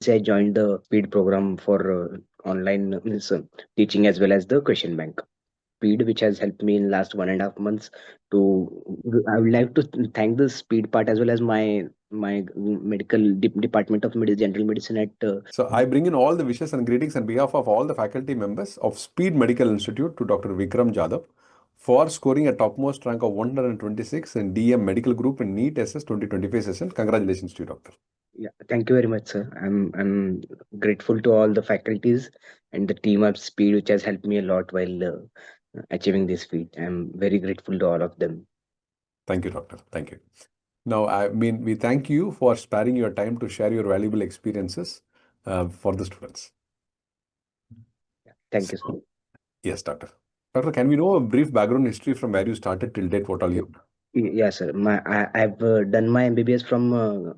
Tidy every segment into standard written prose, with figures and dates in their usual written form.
I joined the speed program for online teaching as well as the question bank. Speed, which has helped me in last 1.5 months to. I would like to thank the speed part as well as my medical department of general medicine at. So I bring in all the wishes and greetings on behalf of all the faculty members of Speed Medical Institute to Dr. Vikram Jadhav for scoring a topmost rank of 126 in DM Medical Group in NEET SS 2025 session. Congratulations to you, doctor. Yeah, thank you very much, sir. I'm grateful to all the faculties and the team of Speed, which has helped me a lot while achieving this feat. I'm very grateful to all of them. Thank you, doctor. Thank you. Now, we thank you for sparing your time to share your valuable experiences for the students. Yeah, thank you, sir. So, yes, doctor. Doctor, can we know a brief background history from where you started till date? What all you have done? Yeah, sir. I've done my MBBS from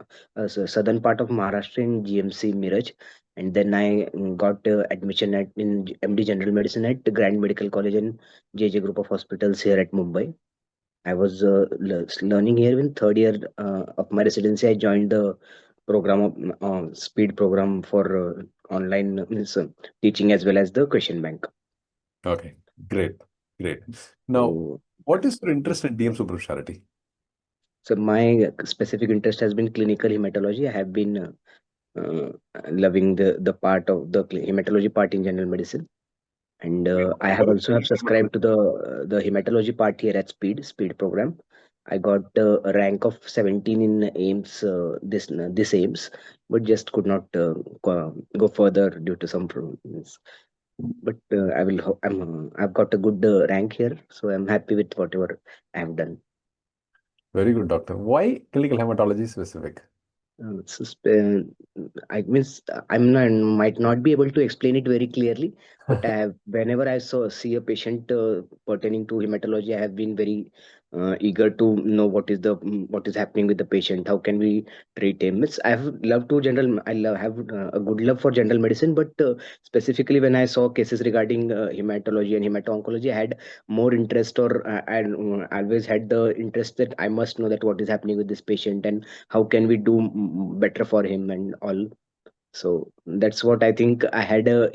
southern part of Maharashtra in GMC Miraj, and then I got admission at in MD General Medicine at the Grand Medical College and JJ Group of Hospitals here at Mumbai. I was learning here in third year of my residency. I joined the program of speed program for online teaching as well as the question bank. Okay, great, great. Now, So, what is your interest in DM Super Speciality? so my specific interest has been clinical hematology. I have been uh, loving the part of the hematology part in general medicine, and I have also have subscribed to the hematology part here at speed program. I got a rank of 17 in AIMS this AIMS, but just could not go further due to some problems. But I've got a good rank here, so I'm happy with whatever I have done. Very good, doctor. Why clinical hematology specific? So, I means I'm not might not be able to explain it very clearly, but I have whenever I see a patient pertaining to hematology, I have been very eager to know what is happening with the patient. How can we treat him? It's, I have love to general. I love have a good love for general medicine, but specifically when I saw cases regarding hematology and hemato-oncology, I had more interest, or I always had the interest that I must know that what is happening with this patient and how can we do better for him and all. So that's what I think. I had a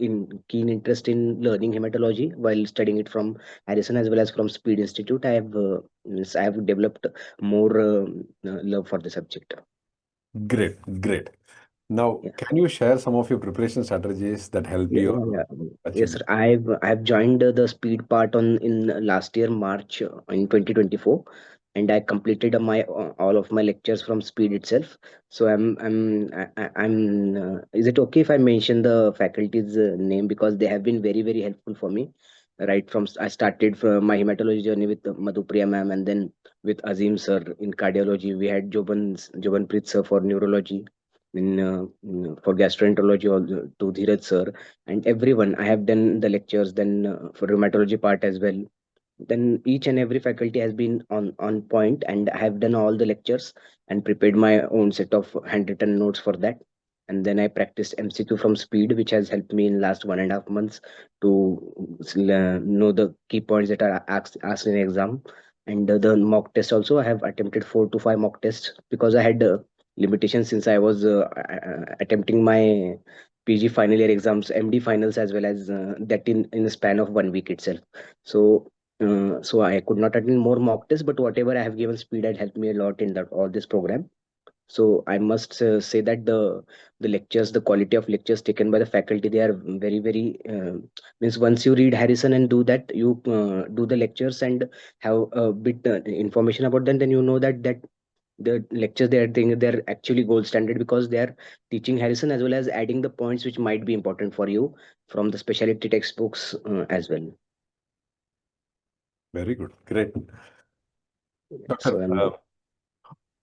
keen interest in learning hematology while studying it from Harrison as well as from Speed Institute. I have developed more love for the subject. Great, great. Now, Yeah. can you share some of your preparation strategies that help Yeah, you yeah, yeah. achieve Yes, sir. this? I've joined the speed part on in last year March in 2024, and I completed my all of my lectures from speed itself. So I'm. Is it okay if I mention the faculty's name, because they have been very helpful for me. Right from I started from my hematology journey with Madhupriya ma'am, and then with Azim sir in cardiology. We had Jobanpreet sir for neurology, for gastroenterology also to Dheeraj sir, and everyone. I have done the lectures, then for rheumatology part as well. Then each and every faculty has been on point, and I have done all the lectures and prepared my own set of handwritten notes for that. And then I practiced MCQ from speed, which has helped me in last 1.5 months to know the key points that are asked in exam. And the mock test also, I have attempted 4 to 5 mock tests because I had limitations since I was attempting my PG final year exams, MD finals, as well as that in a span of 1 week itself. So I could not attend more mock tests, but whatever I have given, speed had helped me a lot in that all this program. So I must say that the lectures, the quality of lectures taken by the faculty, they are very means once you read Harrison and do that, you do the lectures and have a bit information about them, then you know that the lectures they are doing, they're actually gold standard, because they are teaching Harrison as well as adding the points which might be important for you from the specialty textbooks as well. Very good, great. So Doctor, I'm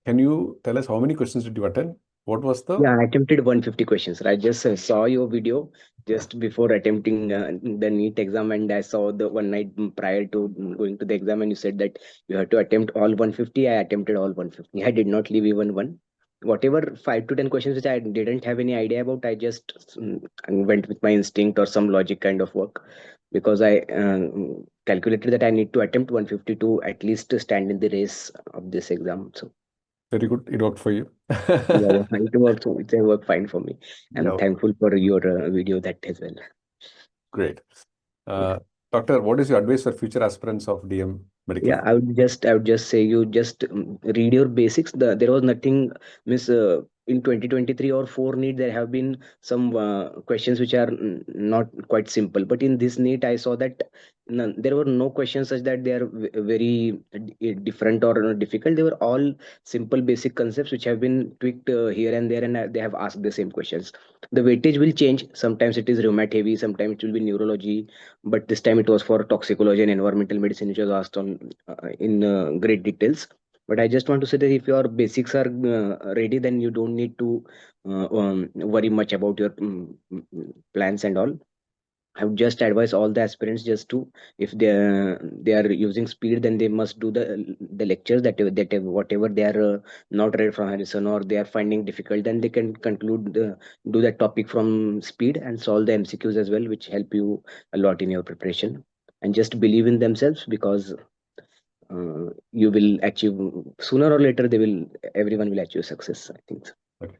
can you tell us how many questions did you attend? What was the Yeah, I attempted 150 questions. I just saw your video just before attempting the NEET exam, and I saw the one night prior to going to the exam, and you said that you had to attempt all 150. I attempted all 150. I did not leave even one. Whatever 5 to 10 questions which I didn't have any idea about, I just went with my instinct or some logic kind of work, because I calculated that I need to attempt 150 to at least stand in the race of this exam. So. Very good. It worked for you. Yeah, yeah, it worked fine for me. I'm Yeah, thankful for your video that as well. great. Yeah. Uh, Doctor, what is your advice for future aspirants of DM medical? Yeah, I would just say you just read your basics. There was nothing miss in 2023 or 4 NEET. There have been some questions which are not quite simple, but in this NEET I saw that none, there were no questions such that they are very different or difficult. They were all simple basic concepts which have been tweaked here and there, and they have asked the same questions. The weightage will change. Sometimes it is rheumat heavy, sometimes it will be neurology, but this time it was for toxicology and environmental medicine, which was asked on in great details. But I just want to say that if your basics are ready, then you don't need to worry much about your plans and all. I would just advise all the aspirants just to, if they are using speed, then they must do the lectures that whatever they are not read from Harrison or they are finding difficult, then they can conclude do that topic from speed and solve the MCQs as well, which help you a lot in your preparation. And just believe in themselves, because you will achieve sooner or later. Everyone will achieve success, I think. Okay.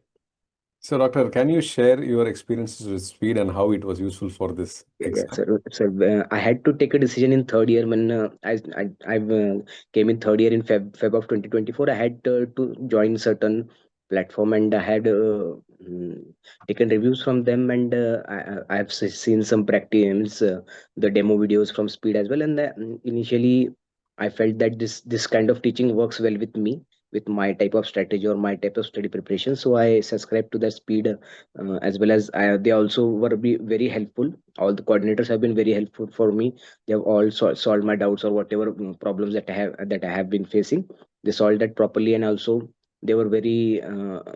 So, Doctor, can you share your experiences with speed and how it was useful for this Yeah, yeah. exam? So I had to take a decision in third year when I came in third year in Feb of 2024. I had to join certain platform, and I had taken reviews from them, and I have seen some practice, the demo videos from Speed as well. And initially, I felt that this kind of teaching works well with me, with my type of strategy or my type of study preparation. So I subscribed to the Speed, as well as they also were very helpful. All the coordinators have been very helpful for me. They have all solved my doubts or whatever problems that I have been facing. They solved that properly, and also they were very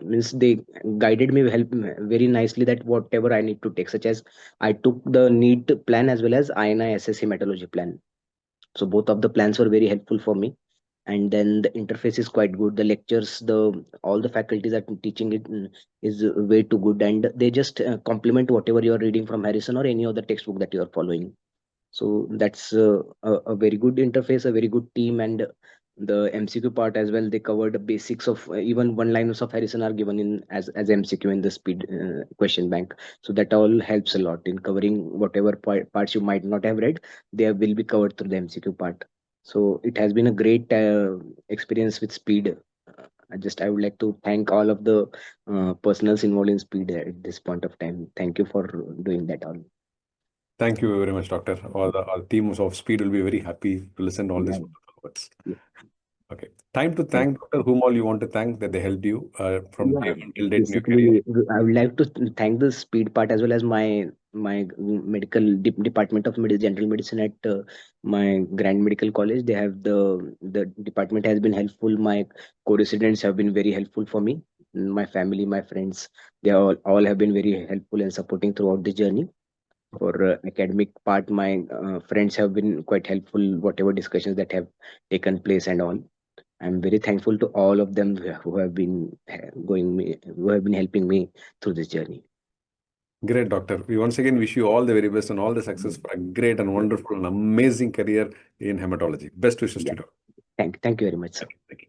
means they guided me, helped me very nicely, that whatever I need to take, such as I took the NEET plan as well as INI-SS hematology plan. So both of the plans were very helpful for me. And then the interface is quite good. The lectures, the all the faculties are teaching it is way too good, and they just complement whatever you are reading from Harrison or any other textbook that you are following. So that's a very good interface, a very good team. And the MCQ part as well, they covered the basics of even one liners of Harrison are given in as MCQ in the speed question bank. So that all helps a lot in covering whatever parts you might not have read. They will be covered through the MCQ part. So it has been a great experience with speed. I would like to thank all of the personals involved in speed at this point of time. Thank you for doing that all. Thank you very much, Doctor. All teams of speed will be very happy to listen to all these Yeah. wonderful words. Yeah. Okay. Time to thank Doctor, whom all you want to thank that they helped you from day Yeah, one till date in your career. basically, I would like to thank the speed part as well as my medical department of general medicine at my Grand Medical College. They have the department has been helpful. My co-residents have been very helpful for me. My family, my friends, they all have been very helpful and supporting throughout the journey. For academic part, my friends have been quite helpful. Whatever discussions that have taken place and all. I'm very thankful to all of them who have been helping me through this journey. Great, Doctor. We once again wish you all the very best and all the success for a great and wonderful and amazing career in hematology. Best wishes to Yeah, you. thank you very much, sir. Thank you.